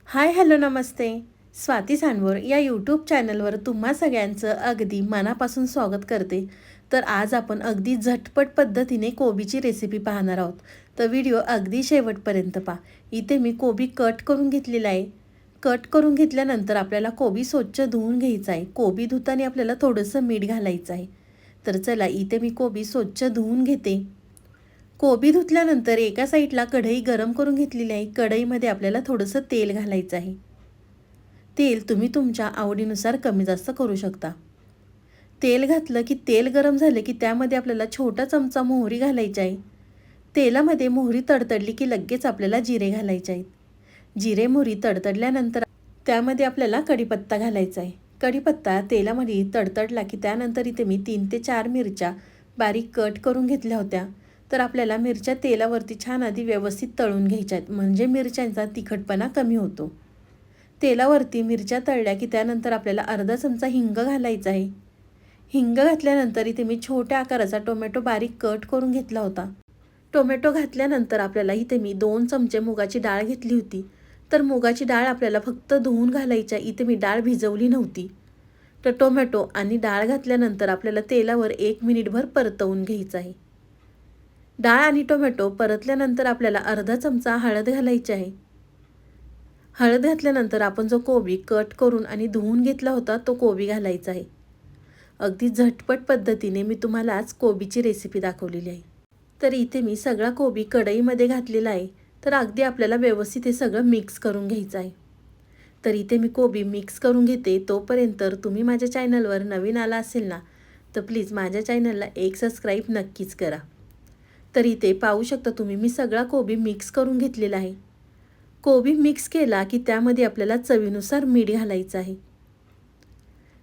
Hi hello नमस्ते. स्वाती सांडवर या YouTube चॅनलवर तुम्हा सगळ्यांचं अगदी मनापासून स्वागत करते. तर आज आपण अगदी झटपट पद्धतीने कोबीची रेसिपी पाहणार आहोत. तर व्हिडिओ अगदी शेवटपर्यंत पहा. इथे मी कोबी कट करून घेतलेला आहे. कट करून घेतल्यानंतर आपल्याला कोबी स्वच्छ धुवून घ्यायचा आहे. कोबी धुताना आपल्याला थोडंसं मीठ घालायचं आहे. तर चला इथे मी कोबी स्वच्छ धुवून घेते. कोबी धुतल्यानंतर एका साईडला कढई गरम करून घेतलेली आहे. कढईमध्ये आपल्याला थोडंसं तेल घालायचं आहे. तेल तुम्ही तुमच्या आवडीनुसार कमी जास्त करू शकता. तेल घातलं की तेल गरम झालं की त्यामध्ये आपल्याला छोटा चमचा मोहरी घालायची आहे. तेलामध्ये मोहरी तडतडली की लगेच आपल्याला जिरे घालायचे आहेत. जिरे मोहरी तडतडल्यानंतर त्यामध्ये आपल्याला कढीपत्ता घालायचा आहे. कढीपत्ता तेलामध्ये तडतडला की त्यानंतर इथे मी 3 ते 4 मिरच्या बारीक कट करून घेतल्या होत्या. तर आपल्याला मिरच्या तेलावरती छान आधी व्यवस्थित तळून घ्यायच्या आहेत, म्हणजे मिरच्यांचा तिखटपणा कमी होतो. तेलावरती मिरच्या तळल्या की त्यानंतर आपल्याला अर्धा चमचा हिंग घालायचा आहे. हिंग घातल्यानंतर इथे मी छोट्या आकाराचा टोमॅटो बारीक कट करून घेतला होता. टोमॅटो घातल्यानंतर आपल्याला इथे मी 2 चमचे मुगाची डाळ घेतली होती. तर मुगाची डाळ आपल्याला फक्त धुवून घालायच्या. इथे मी डाळ भिजवली नव्हती. तर टोमॅटो आणि डाळ घातल्यानंतर आपल्याला तेलावर 1 मिनिटभर परतवून घ्यायचं आहे. डाळ आणि टोमॅटो परतल्यानंतर आपल्याला अर्धा चमचा हळद घालायची आहे. हळद घातल्यानंतर आपण जो कोबी कट करून आणि धुवून घेतला होता तो कोबी घालायचा आहे. अगदी झटपट पद्धतीने मी तुम्हाला आज कोबीची रेसिपी दाखवलेली आहे. तर इथे मी सगळा कोबी कढईमध्ये घातलेला आहे. तर अगदी आपल्याला व्यवस्थित हे सगळं मिक्स करून घ्यायचं आहे. तर इथे मी कोबी मिक्स करून घेते. तोपर्यंत तुम्ही माझ्या चॅनलवर नवीन आला असेल ना, तर प्लीज माझ्या चॅनलला एक सबस्क्राईब नक्कीच करा. तर इथे पाहू शकता तुम्ही मी सगळा कोबी मिक्स करून घेतलेला आहे. कोबी मिक्स केला की त्यामध्ये आपल्याला चवीनुसार मीठ घालायचं आहे.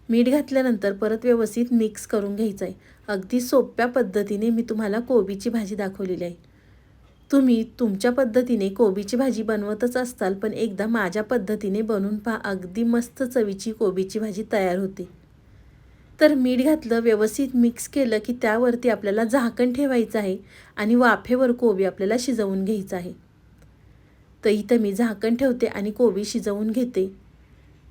मीठ घातल्यानंतर परत व्यवस्थित मिक्स करून घ्यायचं आहे. अगदी सोप्या पद्धतीने मी तुम्हाला कोबीची भाजी दाखवलेली आहे. तुम्ही तुमच्या पद्धतीने कोबीची भाजी बनवतच असताल, पण एकदा माझ्या पद्धतीने बनवून पहा. अगदी मस्त चवीची कोबीची भाजी तयार होते. तर मीठ घातलं, व्यवस्थित मिक्स केलं की त्यावरती आपल्याला झाकण ठेवायचं आहे आणि वाफेवर कोबी आपल्याला शिजवून घ्यायचं आहे. तर इथं मी झाकण ठेवते आणि कोबी शिजवून घेते.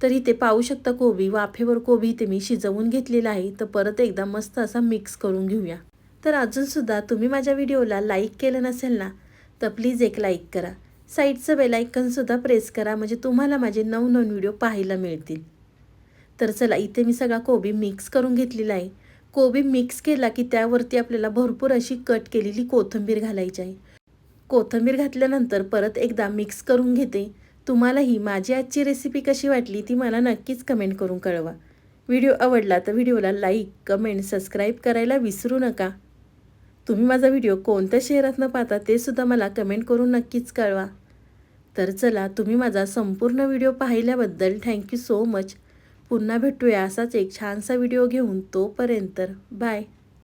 तर इथे पाहू शकता वाफेवर कोबी इथे मी शिजवून घेतलेला आहे. तर परत एकदा मस्त असा मिक्स करून घेऊया. तर अजूनसुद्धा तुम्ही माझ्या व्हिडिओला लाईक केलं नसेल ना, तर प्लीज एक लाईक करा. साईडचं बेल आयकॉनसुद्धा प्रेस करा, म्हणजे तुम्हाला माझे नवनवीन व्हिडिओ पाहायला मिळतील. तर चला इथे मी सगळा कोबी मिक्स करून घेतलेला आहे. कोबी मिक्स केला की त्यावरती आपल्याला भरपूर अशी कट केलेली कोथिंबीर घालायची आहे. कोथिंबीर घातल्यानंतर परत एकदा मिक्स करून घेते. तुम्हालाही माझी आजची रेसिपी कशी वाटली ती मला नक्कीच कमेंट करून कळवा. व्हिडिओ आवडला तर व्हिडिओला लाईक, कमेंट, सबस्क्राईब करायला विसरू नका. तुम्ही माझा व्हिडिओ कोणत्या शहरातनं पाहता ते सुद्धा मला कमेंट करून नक्कीच कळवा. तर चला, तुम्ही माझा संपूर्ण व्हिडिओ पाहिल्याबद्दल थँक्यू सो मच. पुन्हा भेटूया असाच एक छानसा व्हिडिओ घेऊन. तोपर्यंत बाय.